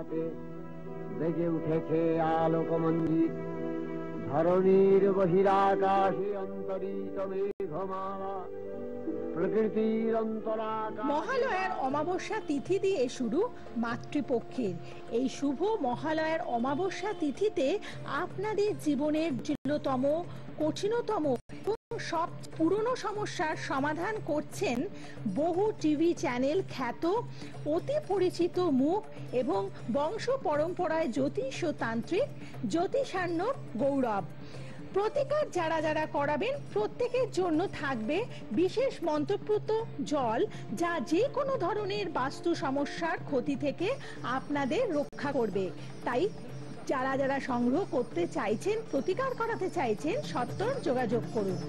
রাতে বেজে উঠেছে আলোকমঞ্জিত, ধরণীর বহিরাকাশে অন্তরিত মেঘমালা, প্রকৃতির অন্তরাকাশে। মহালয়ার অমাবস্যা তিথি দিয়ে শুরু মাতৃপক্ষের এই শুভ মহালয়ার অমাবস্যা তিথিতে আপনাদের জীবনের জটিলতম, কঠিনতম এবং সব পুরনো সমস্যার সমাধান করছেন বহু টিভি চ্যানেল খ্যাত, অতি পরিচিত মুখ এবং বংশ পরম্পরায় জ্যোতিষ ও তান্ত্রিক জ্যোতিষার্ণব গৌরব। প্রতিকার যারা যারা করাবেন প্রত্যেকের জন্য থাকবে বিশেষ মন্ত্রপ্রুত জল, যা যে কোনো ধরনের বাস্তু সমস্যার ক্ষতি থেকে আপনাদের রক্ষা করবে। তাই যারা যারা সংগ্রহ করতে চাইছেন, প্রতিকার করাতে চাইছেন, সত্বর যোগাযোগ করুন।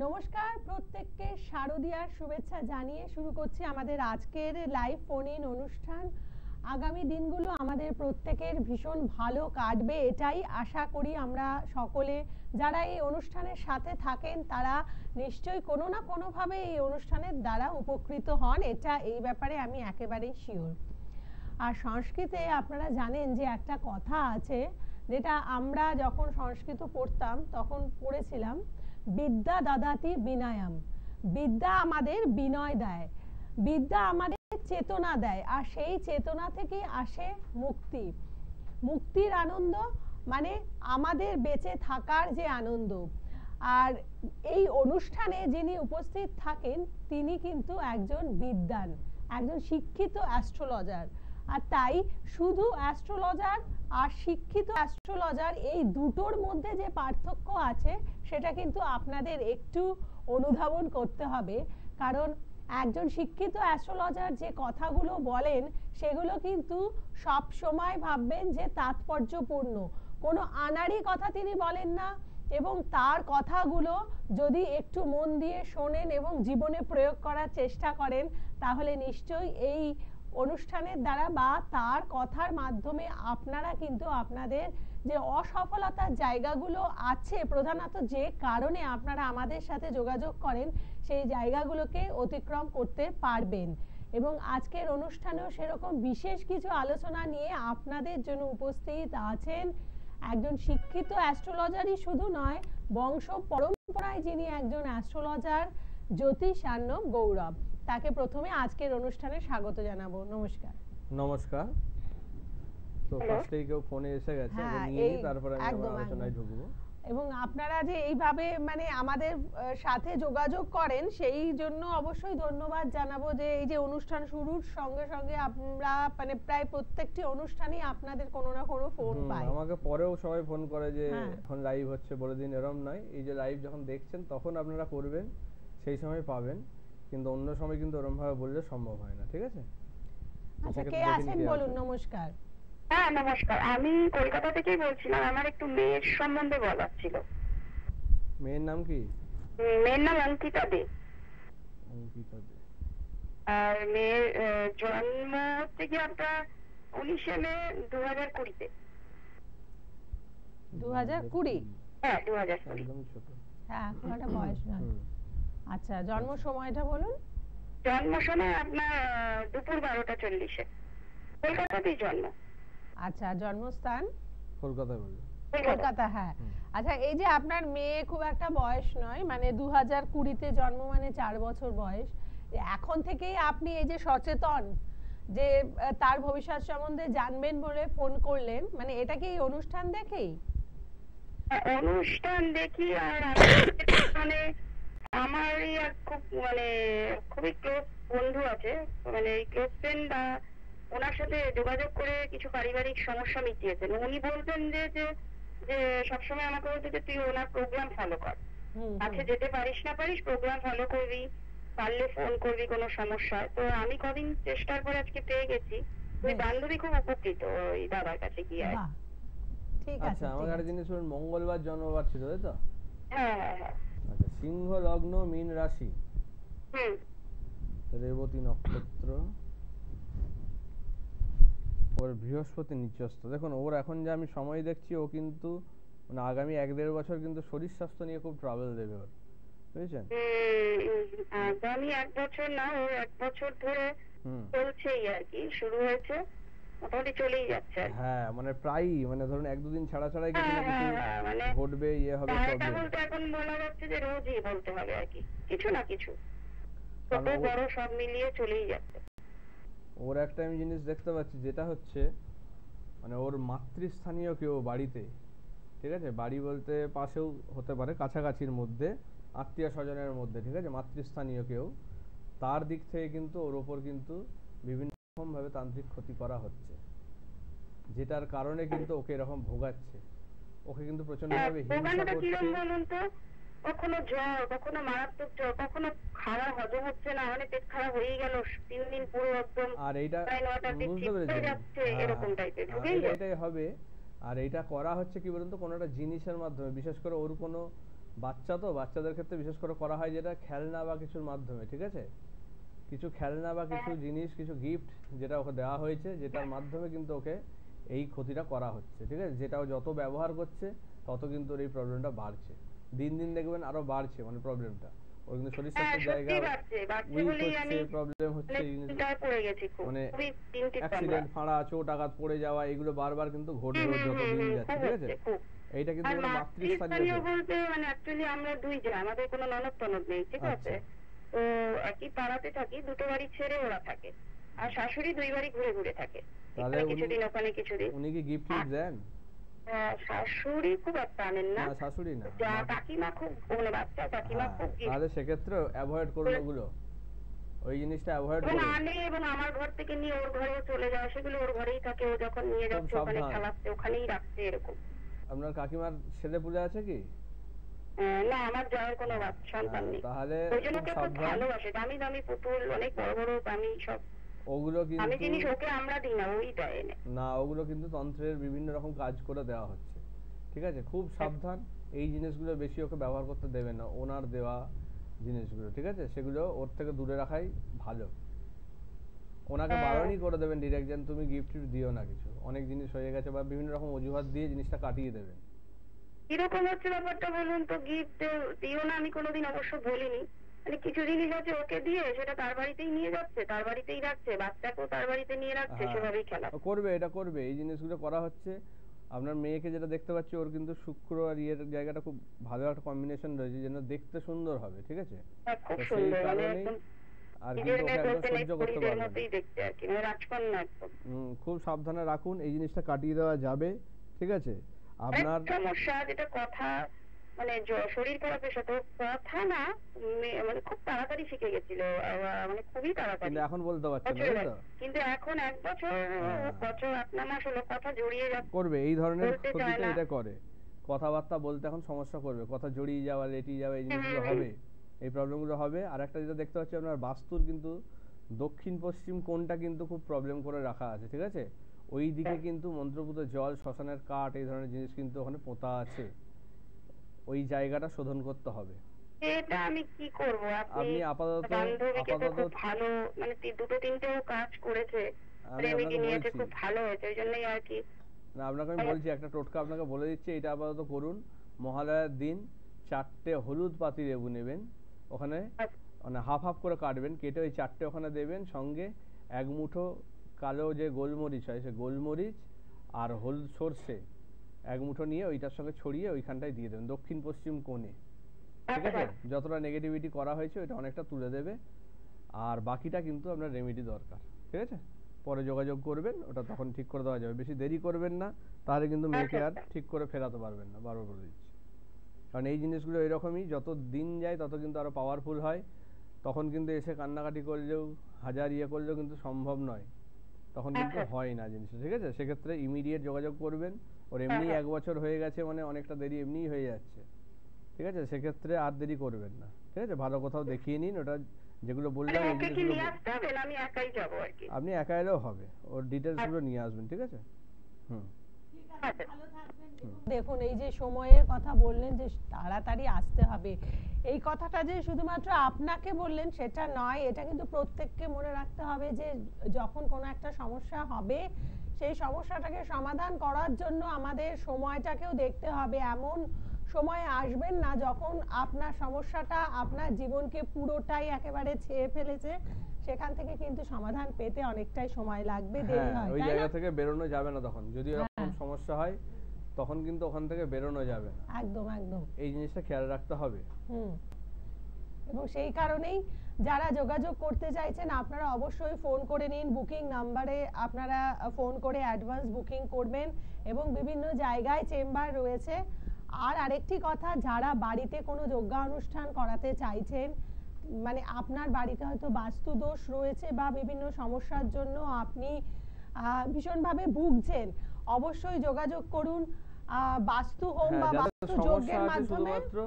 নমস্কার, প্রত্যেককে শারদীয়ার শুভেচ্ছা জানিয়ে শুরু করছি আমাদের আজকের লাইভ ফোন ইন অনুষ্ঠান। আগামী দিনগুলো আমাদের প্রত্যেকের ভীষণ ভালো কাটবে এটাই আশা করি আমরা সকলে। যারা এই অনুষ্ঠানের সাথে থাকেন তারা নিশ্চয়ই কোনো না কোনোভাবে এই অনুষ্ঠানের দ্বারা উপকৃত হন, এটা এই ব্যাপারে আমি একেবারেই শিওর। আর সংস্কৃতে আপনারা জানেন যে একটা কথা আছে, যেটা আমরা যখন সংস্কৃত পড়তাম তখন পড়েছিলাম, বিদ্যা দদাতি বিনয়ম। বিদ্যা আমাদের বিনয় দেয়, বিদ্যা আমাদের চেতনা দেয়, আর সেই চেতনা থেকে আসে মুক্তি। মুক্তির আনন্দ মানে আমাদের বেঁচে থাকার যে আনন্দ। আর এই অনুষ্ঠানে যিনি উপস্থিত থাকেন তিনি কিন্তু একজন বিদ্বান, একজন শিক্ষিত অ্যাস্ট্রোলজার। আর তাই শুধু অ্যাস্ট্রোলজার আর শিক্ষিত অ্যাস্ট্রোলজার এই দুটোর মধ্যে যে পার্থক্য আছে সেটা কিন্তু আপনাদের একটু অনুধাবন করতে হবে। কারণ একজন শিক্ষিত অ্যাস্ট্রোলজার যে কথাগুলো বলেন সেগুলো কিন্তু সব সময় ভাববেন যে তাৎপর্যপূর্ণ, কোনো আনাড়ি কথা তিনি বলেন না। এবং তার কথাগুলো যদি একটু মন দিয়ে শোনেন এবং জীবনে প্রয়োগ করার চেষ্টা করেন, তাহলে নিশ্চয়ই এই অনুষ্ঠানের দ্বারা বা তার কথার মাধ্যমে আপনারা কিন্তু আপনাদের যে অসফলতার জায়গাগুলো আছে, প্রধানত যে কারণে আপনারা আমাদের সাথে যোগাযোগ করেন, সেই জায়গাগুলোকে অতিক্রম করতে পারবেন। এবং আজকের অনুষ্ঠানেও সেরকম বিশেষ কিছু আলোচনা নিয়ে আপনাদের জন্য উপস্থিত আছেন একজন শিক্ষিত অ্যাস্ট্রোলজারই শুধু নয়, বংশ পরম্পরায় যিনি একজন অ্যাস্ট্রোলজার, জ্যোতিষার্ণব গৌরব। তাকে প্রথমে আজকের অনুষ্ঠানে স্বাগত জানাবো। নমস্কার। নমস্কার। তো ফার্স্টেই কেউ ফোনে এসে গেছে, আমি নিয়ে তারপর আমি আলোচনায় ঢুকবো। এবং আপনারা যে এইভাবে মানে আমাদের সাথে যোগাযোগ করেন সেই জন্য অবশ্যই ধন্যবাদ জানাবো। যে এই যে অনুষ্ঠান শুরুর সঙ্গে সঙ্গে আমরা মানে প্রায় প্রত্যেকটি অনুষ্ঠানই আপনাদের কোনো না কোনো ফোন পাই। আমাকে পরেও সবাই ফোন করে যে এখন লাইভ হচ্ছে বলে দিন, এরকম নয়, এই যে লাইভ যখন দেখছেন তখন আপনারা করবেন, সেই সময় পাবেন, কিন্তু অন্য সময় কিন্তু এরকম ভাবে বললে সম্ভব হয় না, ঠিক আছে? আচ্ছা, কে আছেন বলুন। নমস্কার। হ্যাঁ নমস্কার, আমি কলকাতা থেকেই বলছিলাম। আমার একটু মেয়ের সম্বন্ধে বলার ছিল। মেয়ের নাম কি? মেয়ের নাম অঙ্কিতা দে। অঙ্কিতা দে। আর মেয়ের জন্ম হচ্ছে কি আপনার 19 মে 2020-তে। 2020? হ্যাঁ 2020। একদম ছোট। হ্যাঁ, খুব একটা বয়স নয়। আচ্ছা, জন্ম সময়টা বলুন। জন্ম সময় আপনার দুপুর 12টা 40-এ। কলকাতাতেই জন্ম। আচ্ছা, জন্মস্থান? কলকাতা বলুন। কলকাতা, হ্যাঁ। আচ্ছা, এই যে আপনার মেয়ে খুব একটা বয়স নয়, মানে 2020-তে জন্ম, মানে 4 বছর বয়স। এখন থেকেই আপনি এই যে সচেতন যে তার ভবিষ্যৎ সম্বন্ধে জানবেন বলে ফোন করলেন, মানে এটা কি এই অনুষ্ঠান দেখেই? অনুষ্ঠান দেখি। আর মানে আমারই এক খুব মানে খুবই ক্লোজ বন্ধু আছে, মানে ক্লোজ ফ্রেন্ড, ওনার সাথে যোগাযোগ করে কিছু পারিবারিক সমস্যা মিটিয়েছেন। উনি বলতেন যে যে সবসময় আমাকে বলতে যে তুই ওনার প্রোগ্রাম ফলো কর, আচ্ছা যেতে পারিস না পারিস প্রোগ্রাম ফলো করবি, পারলে ফোন করবি কোনো সমস্যা। তো আমি কদিন চেষ্টার পরে আজকে পেয়ে গেছি। ওই বান্ধবী খুব উপকৃত ওই দাদার কাছে গিয়ে। ঠিক আছে। আচ্ছা, আমার একটা জিনিস শুনুন, মঙ্গলবার জন্মবার ছিল তাই তো? হ্যাঁ হ্যাঁ হ্যাঁ। আচ্ছা, সিংহ লগ্ন, মীন রাশি, রেবতী নক্ষত্র, ওর বৃহস্পতি নিচস্থ। দেখুন ওর এখন যে আমি সময় দেখছি, ও কিন্তু মানে আগামী 1-1.5 বছর কিন্তু শরীর স্বাস্থ্য নিয়ে খুব ট্রাভেল দেবে ওর, বুঝেছেন? আগামী 1 বছর না, ওর 1 বছর ধরে চলছেই আর কি, শুরু হয়েছে, মোটামুটি চলেই যাচ্ছে। হ্যাঁ মানে প্রায়ই, মানে ধরুন এক দুদিন ছাড়া ছাড়াই কিছু না কিছু ঘটবে, ইয়ে হবে, প্রবলেম। বলতে এখন বলা যাচ্ছে যে রোজই বলতে হবে আর কি, কিছু না কিছু ছোট বড় সব মিলিয়ে চলেই যাচ্ছে। ওর একটা আমি জিনিস দেখতে পাচ্ছি, যেটা হচ্ছে মানে ওর মাতৃস্থানীয় কেউ বাড়িতে, ঠিক আছে, বাড়ি বলতে পাশেও হতে পারে, কাছাকাছির মধ্যে আত্মীয় স্বজনের মধ্যে, ঠিক আছে, মাতৃস্থানীয় কেউ, তার দিক থেকে কিন্তু ওর ওপর কিন্তু বিভিন্ন রকম ভাবে তান্ত্রিক ক্ষতি করা হচ্ছে, যেটার কারণে কিন্তু ওকে এরকম ভোগাচ্ছে, ওকে কিন্তু প্রচন্ড ভাবে হিংসা করছে। কখনো জ্বর, কখনো মারাত্মক জ্বর, কখনো খাওয়া হজম হচ্ছে না, মানে পেট খারাপ হয়ে গেল 3 দিন পুরো একদম, আর এইটা বুঝতে পেরেছি, এরকম টাইপের এটাই হবে। আর এইটা করা হচ্ছে কি বলুন তো, কোনো একটা জিনিসের মাধ্যমে, বিশেষ করে ওর কোনো বাচ্চা, তো বাচ্চাদের ক্ষেত্রে বিশেষ করে করা হয় যেটা খেলনা বা কিছুর মাধ্যমে, ঠিক আছে, কিছু খেলনা বা কিছু জিনিস, কিছু গিফট যেটা ওকে দেওয়া হয়েছে, যেটার মাধ্যমে কিন্তু ওকে এই ক্ষতিটা করা হচ্ছে, ঠিক আছে, যেটা ও যত ব্যবহার করছে তত কিন্তু ওর এই প্রবলেমটা বাড়ছে, দিন দিন দেখবেন আরো বাড়ছে, মানে প্রবলেমটা ওর কিন্তু শরীর স্বাস্থ্যের জায়গায় উইক হচ্ছে, প্রবলেম হচ্ছে, মানে অ্যাক্সিডেন্ট, ফাঁড়া, চোট আঘাত, পড়ে যাওয়া, এগুলো বারবার কিন্তু ঘটবে যত দিন যাচ্ছে, ঠিক আছে। এইটা কিন্তু কোনো মাতৃস্থানীয় বলতে মানে অ্যাকচুয়ালি আমরা দুই জন, আমাদের কোনো ননদ টনদ নেই, ঠিক আছে, তো একই পাড়াতে থাকি, দুটো বাড়ি ছেড়ে ওরা থাকে, আর শাশুড়ি 2 বাড়ি ঘুরে ঘুরে থাকে, তাহলে কিছুদিন ওখানে কিছুদিন। উনি কি গিফট দেন? শাশুড়ি খুব একটা আনেন না, শাশুড়ি না, কাকিমা খুব, মানে বাচ্চা কাকিমা খুব। তাহলে সেক্ষেত্রে অ্যাভয়েড করুন ওগুলো, ওই জিনিসটা অ্যাভয়েড করুন। আনে এবং আমার ঘর থেকে নিয়ে ওর ঘরে চলে যায়, সেগুলো ওর ঘরেই থাকে, ও যখন নিয়ে যাচ্ছে ওখানে খেলাচ্ছে, ওখানেই রাখছে, এরকম। আপনার কাকিমার ছেলে পূজা আছে কি? না, আমার যাওয়ার কোনো সন্তান নেই, তাহলে ওই জন্য ওকে খুব ভালোবাসে, দামি দামি পুতুল, অনেক বড় বড় দামি সব, ওগুলো কিন্তু আমি জিনিস ওকে আমরা দিই না, ওই দেয় না, ওগুলো কিন্তু তন্ত্রের বিভিন্ন রকম কাজ করে দেওয়া হচ্ছে, ঠিক আছে, খুব সাবধান, এই জিনিসগুলো বেশি ওকে ব্যবহার করতে দেবেন না, ওনার দেওয়া জিনিসগুলো, ঠিক আছে, সেগুলো ওর থেকে দূরে রাখাই ভালো, ওনাকে বারণই করে দেবেন ডিরেক্ট, যেন তুমি গিফট দিও না কিছু, অনেক জিনিস হয়ে গেছে, বা বিভিন্ন রকম অজুহাত দিয়ে জিনিসটা কাটিয়ে দেবেন। কিরকম হচ্ছে ব্যাপারটা বলুন তো, গিফট দিও না আমি কোনোদিন অবশ্য বলিনি, মানে কিছু জিনিস আছে ওকে দিয়ে সেটা তার বাড়িতেই নিয়ে যাচ্ছে, তার বাড়িতেই রাখছে, বাচ্চাকেও তার বাড়িতে নিয়ে রাখছে, সেভাবেই খেলা করবে, এটা করবে, এই জিনিসগুলো করা হচ্ছে। আপনার মেয়েকে যেটা দেখতে পাচ্ছি, ওর কিন্তু শুক্র আর ইয়ের জায়গাটা খুব ভালো একটা কম্বিনেশন রয়েছে, যেন দেখতে সুন্দর হবে, ঠিক আছে, খুব সুন্দর, আর কিন্তু ওকে একদম সহ্য করতে পারবে, খুব সাবধানে রাখুন, এই জিনিসটা কাটিয়ে দেওয়া যাবে, ঠিক আছে। আপনার সমস্যা যেটা কথা, মানে শরীর খারাপের সাথে কথা না, মানে খুব তাড়াতাড়ি শিখে গেছিল, মানে খুবই তাড়াতাড়ি, এখন বলতে পারছেন না, কিন্তু এখন 1 বছর 8 মাস হলো কথা জড়িয়ে যাচ্ছে, করবে এই ধরনের ক্ষতিটা, এটা করে, কথাবার্তা বলতে এখন সমস্যা করবে, কথা জড়িয়ে যাওয়া, লেটিয়ে যাওয়া, এই জিনিসগুলো হবে, এই প্রবলেমগুলো হবে। আর একটা যেটা দেখতে পাচ্ছি, আপনার বাস্তুর কিন্তু দক্ষিণ পশ্চিম কোণটা কিন্তু খুব প্রবলেম করে রাখা আছে, ঠিক আছে, ওই দিকে কিন্তু মন্ত্রপুত জল, শ্মশানের কাঠ, এই ধরনের জিনিস কিন্তু ওখানে পোতা আছে, ওই জায়গাটা শোধন করতে হবে। এটা আমি কি করব? আপনি আপাতত ভালো, মানে 2-3টেও কাজ করেছে, রেমেডি নিয়েছে, খুব ভালো হয়েছে, ওই জন্যই আর কি। না, আপনাকে আমি বলছি, একটা টোটকা আপনাকে বলে দিচ্ছি, এটা আপাতত করুন। মহালয়ার দিন 4টে হলুদ পাতি লেবু নেবেন, ওখানে মানে হাফ হাফ করে কাটবেন, কেটে ওই 4টে ওখানে দেবেন, সঙ্গে 1 মুঠো কালো যে গোলমরিচ হয়, সে গোলমরিচ আর হলুদ সর্ষে 1 মুঠো নিয়ে ওইটার সঙ্গে ছড়িয়ে ওইখানটায় দিয়ে দেবেন, দক্ষিণ পশ্চিম কোণে, ঠিক আছে, যতটা নেগেটিভিটি করা হয়েছে ওইটা অনেকটা তুলে দেবে। আর বাকিটা কিন্তু আপনার রেমেডি দরকার, ঠিক আছে, পরে যোগাযোগ করবেন, ওটা তখন ঠিক করে দেওয়া যাবে, বেশি দেরি করবেন না, তাহলে কিন্তু মেয়েকে আর ঠিক করে ফেরাতে পারবেন না, বারবার বলে দিচ্ছি, কারণ এই জিনিসগুলো এরকমই, যত দিন যায় তত কিন্তু আরো পাওয়ারফুল হয়, তখন কিন্তু এসে কান্নাকাটি করলেও, হাজার ইয়ে করলেও কিন্তু সম্ভব নয়, তখন কিন্তু হয় না জিনিসটা, ঠিক আছে। সেক্ষেত্রে ইমিডিয়েট যোগাযোগ করবেন, ওর এমনি 1 বছর হয়ে গেছে, মানে অনেকটা দেরি এমনিই হয়ে যাচ্ছে, ঠিক আছে, সেক্ষেত্রে আর দেরি করবেন না, ঠিক আছে, ভালো কোথাও দেখিয়ে নিন, ওটা যেগুলো বললাম এই জিনিসগুলো আপনি একা এলেও হবে, ওর ডিটেলস গুলো নিয়ে আসবেন, ঠিক আছে। দেখুন, এই যে সময়ের কথা বললেন যে তাড়াতাড়ি আসতে হবে, এই কথাটা যে শুধুমাত্র আপনাকে বললেন সেটা নয়, এটা কিন্তু প্রত্যেককে মনে রাখতে হবে যে যখন কোনো একটা সমস্যা হবে, সেই সমস্যাটাকে সমাধান করার জন্য আমাদের সময়টাকেও দেখতে হবে। এমন সময় আসবেন না যখন আপনার সমস্যাটা আপনার জীবনকে পুরোটাই একেবারে ছেয়ে ফেলেছে, সেখান থেকে কিন্তু সমাধান পেতে অনেকটাই সময় লাগবে, দেরি হ্যাঁ, হয়, ওই তাই জায়গা না? থেকে বেরোনো যাবে না তখন, যদি এরকম হ্যাঁ। সমস্যা হয় তখন কিন্তু ওখান থেকে বেরোনো যাবে না। একদম একদম। এই জিনিসটা খেয়াল রাখতে হবে। এবং সেই কারণেই যারা যোগাযোগ করতে চাইছেন আপনারা অবশ্যই ফোন করে নিন, বুকিং নাম্বারে আপনারা ফোন করে অ্যাডভান্স বুকিং করবেন এবং বিভিন্ন জায়গায় চেম্বার রয়েছে। আর আরেকটি কথা, যারা বাড়িতে কোনো যজ্ঞা অনুষ্ঠান করাতে চাইছেন, মানে আপনার বাড়িতে হয়তো বাস্তু দোষ রয়েছে বা বিভিন্ন সমস্যার জন্য আপনি ভীষণভাবে ভুগছেন, অবশ্যই যোগাযোগ করুন বাস্তু হোম বা যাদের বাস্তু সমস্যা যজ্ঞের আছে মাধ্যমে। শুধুমাত্র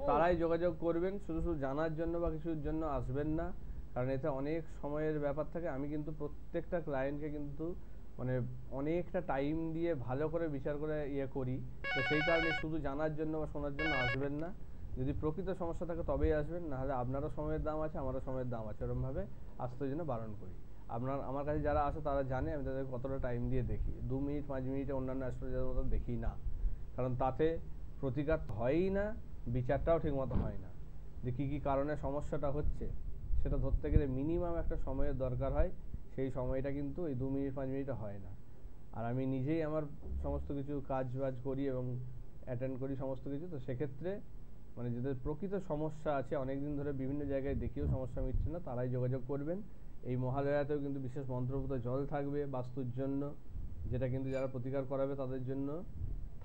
তারাই যোগাযোগ করবেন, শুধু জানার জন্য বা কিছুর জন্য আসবেন না, কারণ এতে অনেক সময়ের ব্যাপার থাকে। আমি কিন্তু প্রত্যেকটা ক্লায়েন্টকে কিন্তু মানে অনেকটা টাইম দিয়ে ভালো করে বিচার করে করি, তো সেই কারণে শুধু জানার জন্য বা শোনার জন্য আসবেন না। যদি প্রকৃত সমস্যা থাকে তবেই আসবেন, নাহলে আপনারও সময়ের দাম আছে, আমারও সময়ের দাম আছে, এরকমভাবে আসতে জন্য বারণ করি। আমার কাছে যারা আসে তারা জানে আমি তাদের কতটা টাইম দিয়ে দেখি। 2 মিনিট 5 মিনিটে অন্যান্য অ্যাস্ট্রোলজারের মতো দেখি না, কারণ তাতে প্রতিকার হয়ই না, বিচারটাও ঠিকমতো হয় না। যে কী কী কারণে সমস্যাটা হচ্ছে সেটা ধরতে গেলে মিনিমাম একটা সময়ের দরকার হয়, সেই সময়টা কিন্তু এই 2 মিনিট 5 মিনিটে হয় না। আর আমি নিজেই আমার সমস্ত কিছু কাজ বাজ করি এবং অ্যাটেন্ড করি সমস্ত কিছু, তো সেক্ষেত্রে মানে যাদের প্রকৃত সমস্যা আছে, অনেকদিন ধরে বিভিন্ন জায়গায় দেখিয়েও সমস্যা মিটছে না, তারাই যোগাযোগ করবেন। এই মহালয়াতেও কিন্তু বিশেষ মন্ত্রপুত জল থাকবে বাস্তুর জন্য, যেটা কিন্তু যারা প্রতিকার করাবে তাদের জন্য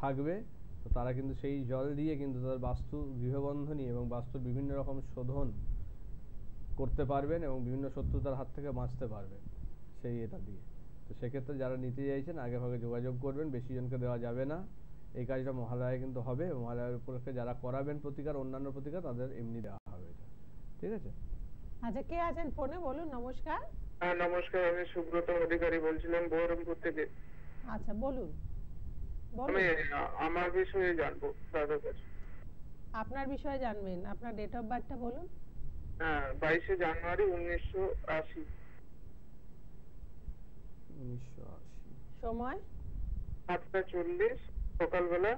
থাকবে। তো তারা কিন্তু সেই জল দিয়ে কিন্তু তাদের বাস্তু গৃহবন্ধনী এবং বাস্তুর বিভিন্ন রকম শোধন করতে পারবেন এবং বিভিন্ন শত্রুতার হাত থেকে বাঁচতে পারবেন সেই এটা দিয়ে। তো সেক্ষেত্রে যারা নিতে চাইছেন আগে ভাগে যোগাযোগ করবেন, বেশি জনকে দেওয়া যাবে না। এই কাজটা মহালয়ায় কিন্তু হবে, মহালয়ার উপলক্ষে যারা করাবেন প্রতিকার, অন্যান্য প্রতিকার, তাদের এমনি দেওয়া হবে এটা, ঠিক আছে? আচ্ছা, কে আছেন ফোনে? বলুন। নমস্কার। হ্যাঁ নমস্কার, আমি সুব্রত অধিকারী বলছিলাম বহরমপুর থেকে। আচ্ছা বলুন। আমি আমার বিষয়ে জানবো দাদার কাছে। আপনার বিষয়ে জানবেন, আপনার ডেট অফ বার্থটা বলুন। হ্যাঁ 22 জানুয়ারি 1980। 1980। সময়? 7:40 সকালবেলা,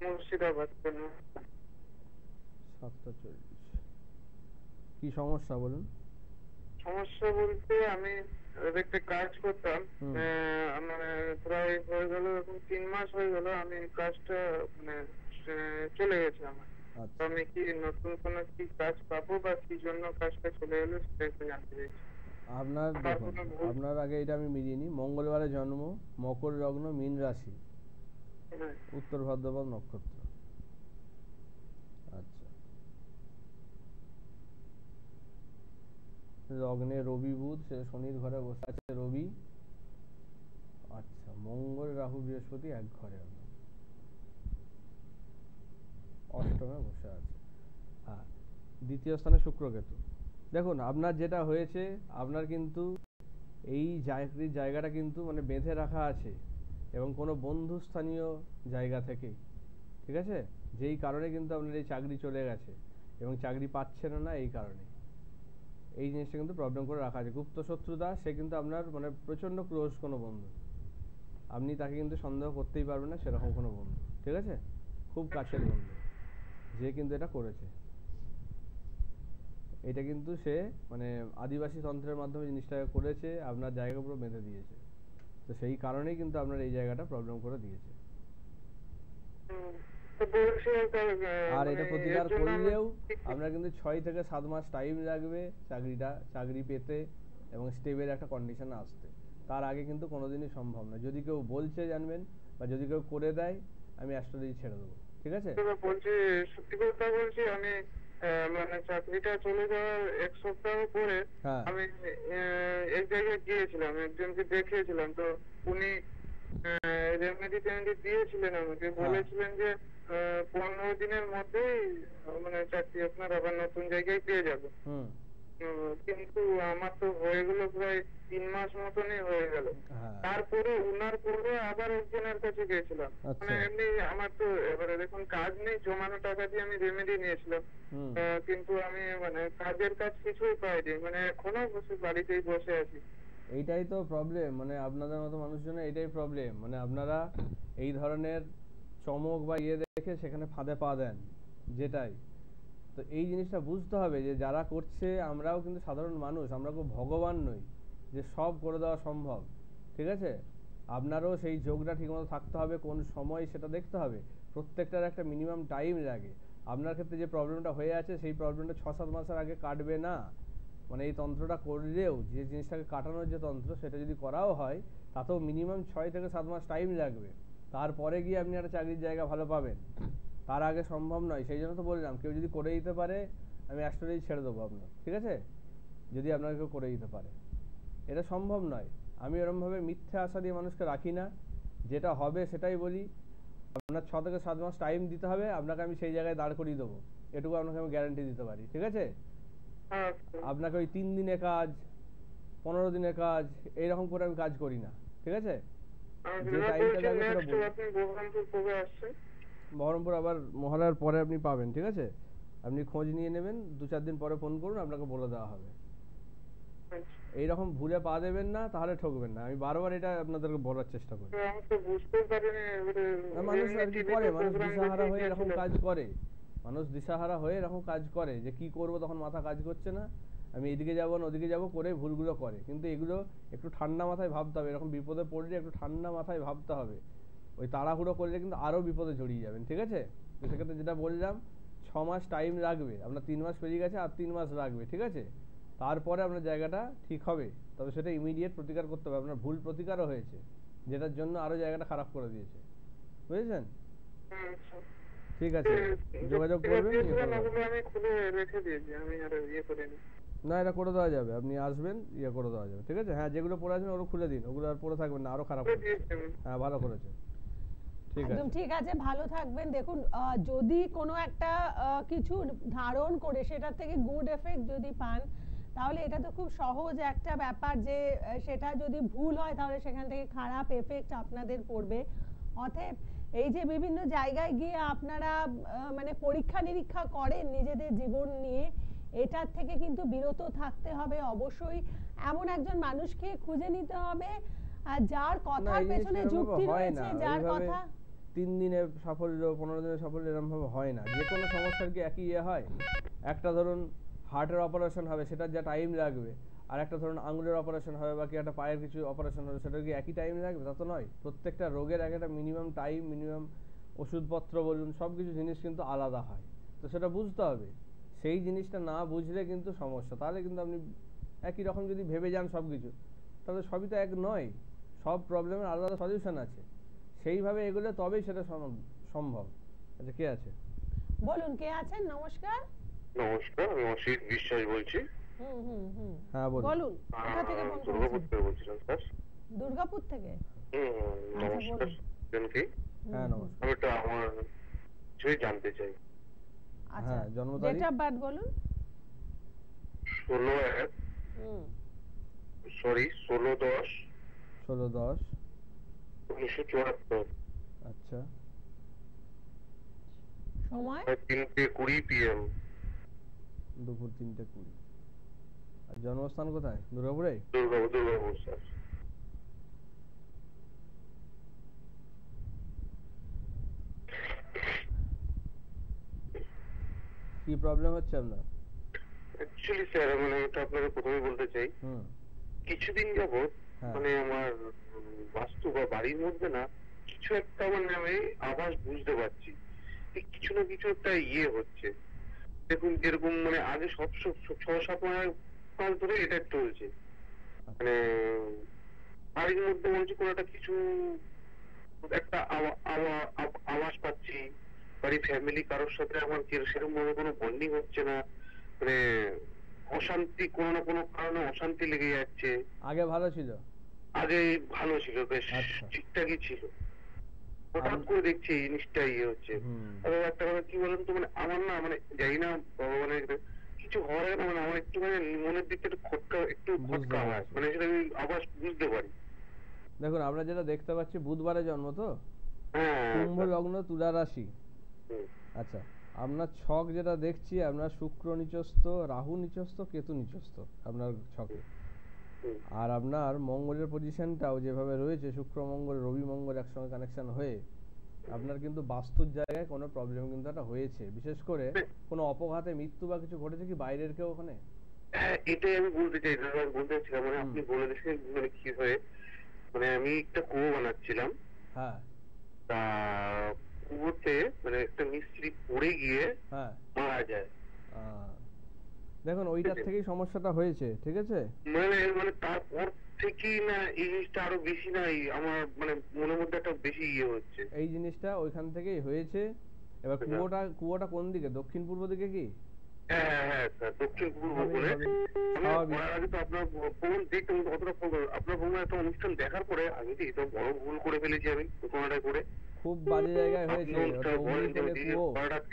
মুর্শিদাবাদ। 7:40। কি সমস্যা বলুন? সমস্যা বলতে আমি একটা কাজ করতাম, মানে প্রায় হয়ে গেল এখন 3 মাস হয়ে গেল, আমি কাজটা মানে চলে গেছে আমার। তো আমি কি নতুন কোনো কি কাজ পাবো বা কি জন্য কাজটা চলে গেলো সেটা একটু জানতে চাইছি। আপনার দেখুন, আপনার আগে এটা আমি মিলিয়ে নিই। মঙ্গলবারে জন্ম, মকর লগ্ন, মীন রাশি, উত্তর ভাদ্রপদ নক্ষত্র। আচ্ছা, লগ্নে রবি বুধ, সে শনির ঘরে বসে আছে রবি। আচ্ছা, মঙ্গল রাহু বৃহস্পতি এক ঘরে, অষ্টমে বসে আছে। হ্যাঁ, দ্বিতীয় স্থানে শুক্র কেতু। দেখুন আপনার যেটা হয়েছে, আপনার কিন্তু এই চাকরির জায়গাটা কিন্তু মানে বেঁধে রাখা আছে এবং কোনো বন্ধুস্থানীয় জায়গা থেকে, ঠিক আছে, যেই কারণে কিন্তু আপনার এই চাকরি চলে গেছে এবং চাকরি পাচ্ছেন না, এই কারণে এই জিনিসটা কিন্তু প্রবলেম করে রাখা আছে। গুপ্ত শত্রুতা, সে কিন্তু আপনার মানে প্রচণ্ড ক্লোজ কোনো বন্ধু, আপনি তাকে কিন্তু সন্দেহ করতেই পারবেন না, সেরকম কোনো বন্ধু, ঠিক আছে, খুব কাছের বন্ধু, যে কিন্তু এটা করেছে। এটা কিন্তু সে মানে আদিবাসী তন্ত্রের মাধ্যমে জিনিসটা করেছে, আপনার জায়গা পুরো বেঁধে দিয়েছে। তো সেই কারণেই কিন্তু আপনার এই জায়গাটা প্রবলেম করে দিয়েছে। আর এটা প্রতিকার করলেও আপনার কিন্তু 6 থেকে 7 মাস টাইম লাগবে চাকরি পেতে এবং স্টেবল একটা কন্ডিশনে আসতে। তার আগে কিন্তু কোনোদিনই সম্ভব না। যদি কেউ বলছে জানবেন, বা যদি কেউ করে দেয়, আমি অ্যাস্ট্রোলজি ছেড়ে দেবো, ঠিক আছে? বলছি, সত্যি কথা বলছি, আমি মানে চাকরিটা চলে যাওয়ার 1 সপ্তাহ পরে আমি এক জায়গায় গিয়েছিলাম, একজনকে দেখিয়েছিলাম, তো উনি রেমেডি দিয়েছিলেন আমাকে, বলেছিলেন যে 15 দিনের মধ্যেই মানে চাকরি আপনার আবার নতুন জায়গায় পেয়ে যাবে। কিন্তু আমার তো হয়ে গেল প্রায় 3 মাস মতনই হয়ে গেল। তারপরে উনার পরে আবার একজনের কাছে গেছিলাম, মানে এমনি আমার তো এবারে দেখুন কাজ নেই, জমানো টাকা দিয়ে আমি রেমেডি নিয়েছিলাম, কিন্তু আমি মানে কাজের কাজ কিছুই পাইনি, মানে এখনো বাড়িতেই বসে আছি। এইটাই তো প্রবলেম, মানে আপনাদের মতো মানুষজনের এটাই প্রবলেম, মানে আপনারা এই ধরনের চমক বা দেখে সেখানে ফাঁদে পা দেন, যেটাই তো এই জিনিসটা বুঝতে হবে যে যারা করছে, আমরাও কিন্তু সাধারণ মানুষ, আমরা খুব ভগবান নই যে সব করে দেওয়া সম্ভব, ঠিক আছে? আপনারও সেই যোগটা ঠিকমতো থাকতে হবে, কোন সময় সেটা দেখতে হবে। প্রত্যেকটার একটা মিনিমাম টাইম লাগে। আপনার ক্ষেত্রে যে প্রবলেমটা হয়ে আছে সেই প্রবলেমটা 6-7 মাসের আগে কাটবে না। মানে এই তন্ত্রটা করলেও যে জিনিসটাকে কাটানোর যে তন্ত্র সেটা যদি করাও হয় তাতেও মিনিমাম 6 থেকে 7 মাস টাইম লাগবে। তারপরে গিয়ে আপনি একটা চাকরির জায়গা ভালো পাবেন, তার আগে সম্ভব নয়। সেই জন্য তো বললাম কেউ যদি করে দিতে পারে আমি অ্যাস্ট্রোলজি ছেড়ে দেবো আপনার, ঠিক আছে? যদি আপনাকে কেউ করে দিতে পারে, এটা সম্ভব নয়। আমি এরকমভাবে মিথ্যে আশা দিয়ে মানুষকে রাখি না, যেটা হবে সেটাই বলি। আপনার 6 থেকে 7 মাস টাইম দিতে হবে, আপনাকে আমি সেই জায়গায় দাঁড় করিয়ে দেবো, এটুকু আপনাকে আমি গ্যারান্টি দিতে পারি, ঠিক আছে? আপনাকে ওই 3 দিনে কাজ, 15 দিনে কাজ এইরকম করে আমি কাজ করি না, ঠিক আছে? যে টাইমটা লাগবে সেটা বলুন। বহরমপুর আবার মহালয়ার পরে আপনি পাবেন, ঠিক আছে? আপনি খোঁজ নিয়ে নেবেন, 2-4 দিন পরে ফোন করুন, আপনাকে বলে দেওয়া হবে। এইরকম ভুলে পা দেবেন না, তাহলে ঠকবেন না। আমি বারবার এটা আপনাদেরকে বলার চেষ্টা করি। মানুষ আর কি করে, মানুষ দিশাহারা হয়ে এরকম কাজ করে, মানুষ দিশাহারা হয়ে এরকম কাজ করে যে কি করব, তখন মাথা কাজ করছে না, আমি এদিকে যাবো না ওদিকে যাবো করে ভুলগুলো করে। কিন্তু এগুলো একটু ঠান্ডা মাথায় ভাবতে হবে। এরকম বিপদে পড়লে একটু ঠান্ডা মাথায় ভাবতে হবে। ওই তাড়াহুড়ো করলে কিন্তু আরো বিপদে জড়িয়ে যাবেন, ঠিক আছে? তো সেক্ষেত্রে যেটা বললাম 6 মাস টাইম লাগবে, আপনার 3 মাস পেরিয়ে গেছে, আর 3 মাস লাগবে, ঠিক আছে? তারপরে আপনার জায়গাটা ঠিক হবে। তবে সেটা ইমিডিয়েট প্রতিকার করতে হবে। আপনার ভুল প্রতিকারও হয়েছে, যেটার জন্য আরো জায়গাটা খারাপ করে দিয়েছে, বুঝেছেন? ঠিক আছে, যোগাযোগ করবেন। না, এটা করে দেওয়া যাবে, আপনি আসবেন, করে দেওয়া যাবে, ঠিক আছে? হ্যাঁ, যেগুলো পড়ে আছেন ওগুলো খুলে দিন, ওগুলো আর পড়ে থাকবেন না, আরো খারাপ হবে। হ্যাঁ, ভালো করেছে, ঠিক আছে। একদম ঠিক আছে, ভালো থাকবেন। দেখুন, যদি কোনো একটা কিছু ধারণ করে সেটা থেকে গুড এফেক্ট যদি পান, তাহলে এটা তো খুব সহজ একটা ব্যাপার যে সেটা যদি ভুল হয় তাহলে সেখান থেকে খারাপ এফেক্ট আপনাদের পড়বে। অতএব এই যে বিভিন্ন জায়গায় গিয়ে আপনারা মানে পরীক্ষা নিরীক্ষা করেন নিজেদের জীবন নিয়ে, এটার থেকে কিন্তু বিরত থাকতে হবে। অবশ্যই এমন একজন মানুষকে খুঁজে নিতে হবে যার কথার পেছনে যুক্তি রয়েছে, যার কথা 3 দিনে সাফল্য, 15 দিনে সাফল্য এরকম ভাবে হয় না। যে কোনো সমস্যার কি একই হয়? একটা ধরুন হার্টের অপারেশন হবে, সেটার যা টাইম লাগবে, আর একটা ধরুন আঙুলের অপারেশন হবে বা কি একটা পায়ের কিছু অপারেশন হবে, সেটা কি একই টাইম লাগবে? তা তো নয়। প্রত্যেকটা রোগের একটা মিনিমাম টাইম, মিনিমাম ওষুধপত্র বলুন, সব কিছু জিনিস কিন্তু আলাদা হয়। তো সেটা বুঝতে হবে। সেই জিনিসটা না বুঝলে কিন্তু সমস্যা। তাহলে কিন্তু আপনি একই রকম যদি ভেবে যান সব কিছু, তাহলে সবই তো এক নয়। সব প্রবলেমের আলাদা আলাদা সলিউশন আছে। সেইভাবে এগুলো তবেই সেটা সম্ভব। আচ্ছা, কে আছে বলুন? কে আছেন? নমস্কার। নমস্কার, আমি অসিত বিশ্বাস বলছি। হ্যাঁ, বলুন। কোথা থেকে ফোন দুর্গাপুর থেকে বলছিলাম স্যার। দুর্গাপুর থেকে? নমস্কার। কি? হ্যাঁ, নমস্কার। আমি তো আমার কিছু জানতে চাই। আচ্ছা, জন্ম তারিখ? ডেট অফ বার্থ বলুন। 16/10/1974। আচ্ছা, সময়? 3:20 PM। দুপুর 3:20। আর জন্মস্থান কোথায়? দুর্গাপুরে? দুর্গাপুর স্যার। কি প্রবলেম হচ্ছে আপনার? অ্যাকচুয়ালি স্যার, মানে এটা আপনাকে প্রথমে বলতে চাই, কিছুদিন যাবত মানে আমার বাস্তু বা বাড়ির মধ্যে না কিছু একটা মানে আমি আভাস বুঝতে পারছি কিছু না কিছু একটা হচ্ছে। দেখুন, যেরকম মানে আগে 6-7 মাস ধরে এটা চলছে, মানে বাড়ির মধ্যে মনে হচ্ছে কোনো একটা কিছু একটা আওয়াজ পাচ্ছি। বাড়ির ফ্যামিলি কারোর সাথে আমার সেরকম ভাবে কোনো বন্ডিং হচ্ছে না, মানে অশান্তি, কোনো না কোনো কারণে অশান্তি লেগে যাচ্ছে। আগে ভালো ছিল? আগে ভালো ছিল, বেশ ঠিকঠাকই ছিল। হঠাৎ করে দেখছি এই জিনিসটা হচ্ছে। একটা কথা কি বলেন তো, মানে আমার না, মানে যাই না ভগবানের কিছু হওয়ার আগে না, মানে আমার একটু মানে মনের দিকটা একটু খটকা হয়, মানে সেটা আমি আবার বুঝতে পারি। দেখুন, আমরা যেটা দেখতে পাচ্ছি, বুধবারে জন্ম তো, কুম্ভ লগ্ন, তুলা রাশি। আচ্ছা, আপনার ছক যেটা দেখছি, আপনার শুক্র নিচস্থ, রাহু নিচস্থ, কেতু নিচস্থ আপনার ছকে। আর আপনার মঙ্গলের পজিশনটাও যেভাবে রয়েছে, শুক্র মঙ্গল রবি মঙ্গল একসঙ্গে কানেকশন হয়ে, আপনার কিন্তু বাস্তুর জায়গায় কোনো প্রবলেম কিন্তু একটা হয়েছে, বিশেষ করে কোনো অপঘাতে মৃত্যু বা কিছু ঘটেছে কি বাইরের কেউ ওখানে? এটাই আমি বলতে চাই, বলতে চাইছিলাম, মানে আপনি বলে দিয়েছেন মানে কি হয়ে, মানে আমি একটা কুয়ো বানাচ্ছিলাম। হ্যাঁ। তা কুয়োতে মানে একটা মিস্ত্রি পড়ে গিয়ে মারা যায়। দেখুন ওইটার থেকেই সমস্যাটা হয়েছে, ঠিক আছে? মানে মানে তারপর থেকেই না এই জিনিসটা আরো বেশি না আমার মানে মনের মধ্যে একটা বেশি হচ্ছে। এই জিনিসটা ওইখান থেকেই হয়েছে। এবার কুয়োটা কোন দিকে, দক্ষিণ পূর্ব দিকে কি? হ্যাঁ হ্যাঁ স্যার, দক্ষিণ পূর্ব কোণে। আগে তো আপনার ফোন দেখতাম, কতটা ফোন আপনার ফোনে একটা অনুষ্ঠান দেখার পরে আমি তো এটা বড় ভুল করে ফেলেছি আমি ঘটনাটা করে। খুব বাজে জায়গায় হয়েছে,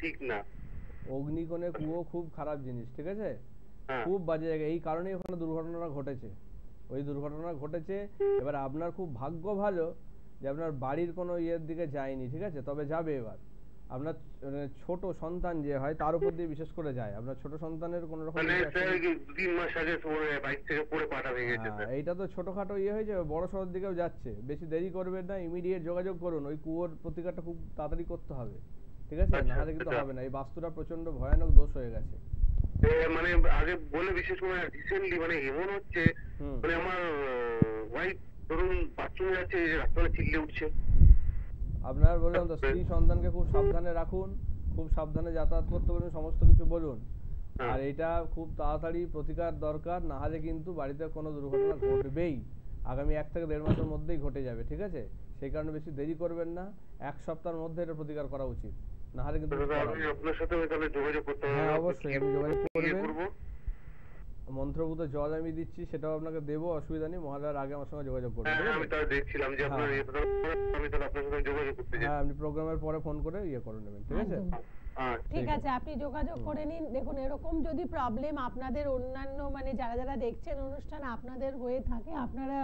ঠিক না। অগ্নিকোণে কুয়ো খুব খারাপ জিনিস, ঠিক আছে? খুব বাজে জায়গা, এই কারণেই ওখানে দুর্ঘটনাটা ঘটেছে, ওই দুর্ঘটনা ঘটেছে। এবার আপনার খুব ভাগ্য ভালো যে আপনার বাড়ির কোনো ইয়ের দিকে যায়নি, ঠিক আছে? তবে যাবে এবার আপনার ছোট সন্তান যে হয় তার উপর দিয়ে বিশেষ করে যায়। আপনার ছোট সন্তানের কোন রকম এইটা তো ছোটখাটো ইয়ে হয়েছে, বড় শহরের দিকেও যাচ্ছে। বেশি দেরি করবেন না, ইমিডিয়েট যোগাযোগ করুন। ওই কুয়োর প্রতিকারটা খুব তাড়াতাড়ি করতে হবে, ঠিক আছে? নাহলে কিন্তু হবে না। এই বাস্তুটা প্রচন্ড ভয়ানক দোষ হয়ে গেছে। মানে আগে বলে বিশেষ করে রিসেন্টলি মানে এমন হচ্ছে, মানে আমার ওয়াইফ ধরুন বাথরুমে যাচ্ছে, রাস্তায় চিল্লে উঠছে। আপনার বললাম তো, স্ত্রী সন্তানকে খুব সাবধানে রাখুন, খুব সাবধানে যাতায়াত করতে বলুন, সমস্ত কিছু বলুন। আর এটা খুব তাড়াতাড়ি প্রতিকার দরকার, না হলে কিন্তু বাড়িতে কোনো দুর্ঘটনা ঘটবেই। আগামী 1 থেকে 1.5 মাসের মধ্যেই ঘটে যাবে, ঠিক আছে? সেই কারণে বেশি দেরি করবেন না, 1 সপ্তাহের মধ্যে এটা প্রতিকার করা উচিত, না হলে কিন্তু আপনার সাথে যোগাযোগ করতে হবে। হ্যাঁ অবশ্যই, আপনি যোগাযোগ করবেন। মন্ত্রভূত জল আমি দিচ্ছি, সেটাও আপনাকে দেবো, অসুবিধা নেই। মহালয়ার আগে আমার সঙ্গে যোগাযোগ করবেন। আমি তাও দেখছিলাম যে আপনার আমি তাহলে আপনার সাথে যোগাযোগ করতে চাই। হ্যাঁ, আপনি প্রোগ্রামের পরে ফোন করে ইয়ে করে নেবেন, ঠিক আছে? ঠিক আছে, আপনি যোগাযোগ করে নিন। দেখুন এরকম যদি প্রবলেম আপনাদের অন্যান্য মানে যারা যারা দেখছেন অনুষ্ঠান আপনাদের হয়ে থাকে, আপনারা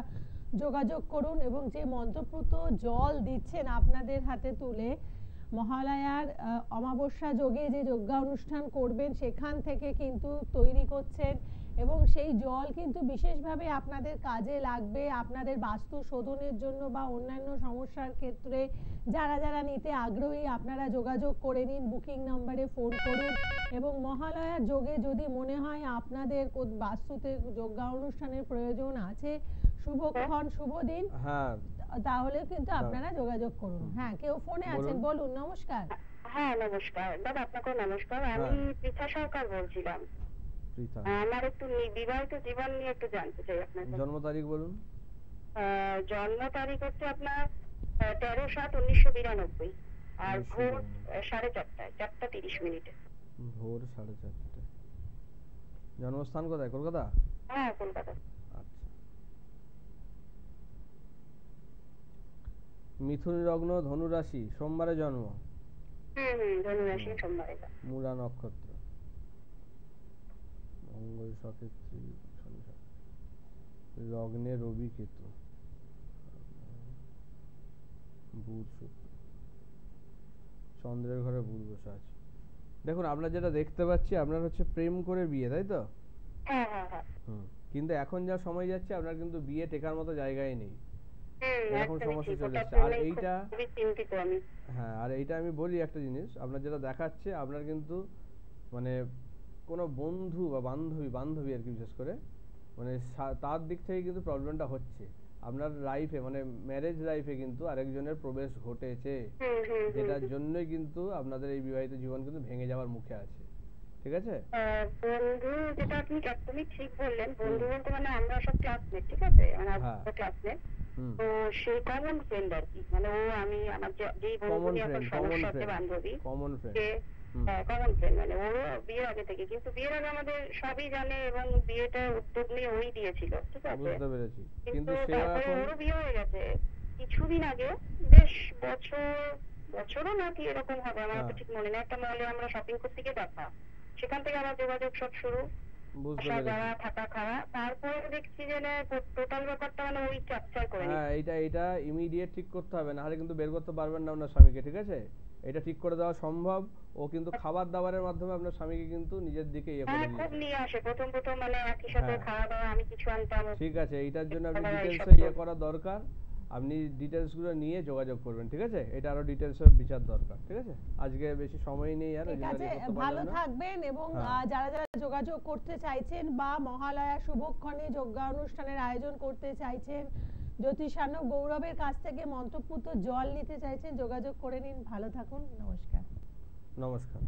যোগাযোগ করুন এবং যে মন্ত্রপুত জল দিচ্ছেন আপনাদের হাতে তুলে মহালয়ার অমাবস্যা যোগে যে যজ্ঞা অনুষ্ঠান করবেন সেখান থেকে কিন্তু তৈরি করছেন এবং সেই জল কিন্তু বিশেষভাবে আপনাদের কাজে লাগবে। আপনাদের বাস্তু শোধনের জন্য বা অন্যান্য সমস্যার ক্ষেত্রে যারা যারা নিতে আগ্রহী আপনারা যোগাযোগ করে নিন, বুকিং নম্বরে ফোন করুন। এবং মহালয়ার যোগে যদি মনে হয় আপনাদের বাস্তুতে যজ্ঞা অনুষ্ঠানের প্রয়োজন আছে, শুভক্ষণ শুভ দিন, তাহলে কিন্তু আপনারা যোগাযোগ করুন। হ্যাঁ, কেউ ফোনে আছেন, বলুন। নমস্কার। হ্যাঁ নমস্কার দাদা, আপনাকে নমস্কার। আমি পৃথা সরকার বলছিলাম। আমার একটু বিবাহিত জীবন নিয়ে একটু জানতে চাই আপনার। জন্ম তারিখ বলুন। জন্ম তারিখ হচ্ছে আপনার 13/7/1992 আর ভোর 4:30টায়, 4:30 ভোর 4:30টায়। জন্মস্থান কোথায়? কলকাতা? হ্যাঁ কলকাতা। আচ্ছা। মিথুন লগ্ন, ধনু রাশি, সোমবারে জন্ম। ধনু রাশি, সোমবারে। মূলা নক্ষত্র, মঙ্গল সক্ষেত্রী, লগ্নে রবি কেতু, বুধ শুক্র, চন্দ্রের ঘরে বুধ বসে আছে। দেখুন আমরা যেটা দেখতে পাচ্ছি, আপনার হচ্ছে প্রেম করে বিয়ে, তাই তো? কিন্তু এখন যা সময় যাচ্ছে আপনার কিন্তু বিয়ে টেকার মতো জায়গায় নেই, এরকম সমস্যা চলে আসছে। আর এইটা হ্যাঁ, আর এইটা আমি বলি একটা জিনিস, আপনার যেটা দেখাচ্ছে আপনার কিন্তু মানে কোনো বন্ধু বা বান্ধবী আর কি, বিশেষ করে মানে তার দিক থেকে কিন্তু প্রবলেমটা হচ্ছে। আপনার লাইফে মানে ম্যারেজ লাইফে কিন্তু আরেকজনের প্রবেশ ঘটেছে, যেটার জন্যই কিন্তু আপনাদের এই বিবাহিত জীবন কিন্তু ভেঙে যাওয়ার মুখে আছে, ঠিক আছে? বন্ধু, যেটা আপনি একদমই ঠিক বললেন। বন্ধু বলতে মানে আমরা সব ক্লাসমেট, ঠিক আছে? আমরা ক্লাসমেট। তো সেই কমন ফ্রেন্ড আর কি, মানে ও আমি আমার যেই বন্ধু নিয়ে এখন সমস্যা হচ্ছে, বান্ধবী, কমন ফ্রেন্ড, কমন ফ্রেন্ড, মানে ওরও বিয়ের আগে থেকে। কিন্তু বিয়ের আগে আমাদের সবই জানে এবং বিয়েটা উদ্যোগ নিয়ে ওই দিয়েছিল, ঠিক আছে? বুঝতে পেরেছি। কিন্তু তারপরে ওরও বিয়ে হয়ে গেছে কিছুদিন আগে, বেশ বছরও নাকি এরকম হবে, আমার তো ঠিক মনে নেই। একটা মলে আমরা শপিং করতে গিয়ে দেখা, সেখান থেকে আমার যোগাযোগ সব শুরু, যারা থাকা খাওয়া। তারপরে দেখছি যে না, টোটাল ব্যাপারটা মানে ওই ক্যাপচার করে। হ্যাঁ, এটা ইমিডিয়েট ঠিক করতে হবে, না হলে কিন্তু বের করতে পারবেন না আপনার স্বামীকে, ঠিক আছে? এটা ঠিক করে দেওয়া সম্ভব। ও কিন্তু খাবার দাবারের মাধ্যমে আপনার স্বামীকে কিন্তু নিজের দিকে ইয়ে করে খুব নিয়ে আসে। প্রথম মানে একই সাথে খাওয়া দাওয়া, আমি কিছু আনতাম। ঠিক আছে, এইটার জন্য আপনি ডিটেইলসে ইয়ে করা দরকার। আপনি ডিটেইলসগুলো নিয়ে যোগাযোগ করবেন, ঠিক আছে? এটা আরো ডিটেইলসে বিচার দরকার, ঠিক আছে? আজকে বেশি সময় নেই আর ঠিক আছে, ভালো থাকবেন। এবং যারা যারা যোগাযোগ করতে চাইছেন বা মহালয়া শুভক্ষণে যজ্ঞা অনুষ্ঠানের আয়োজন করতে চাইছেন, জ্যোতিষার্ণব গৌরবের কাছ থেকে মন্ত্রপুত জল নিতে চাইছেন, যোগাযোগ করে নিন। ভালো থাকুন, নমস্কার। নমস্কার।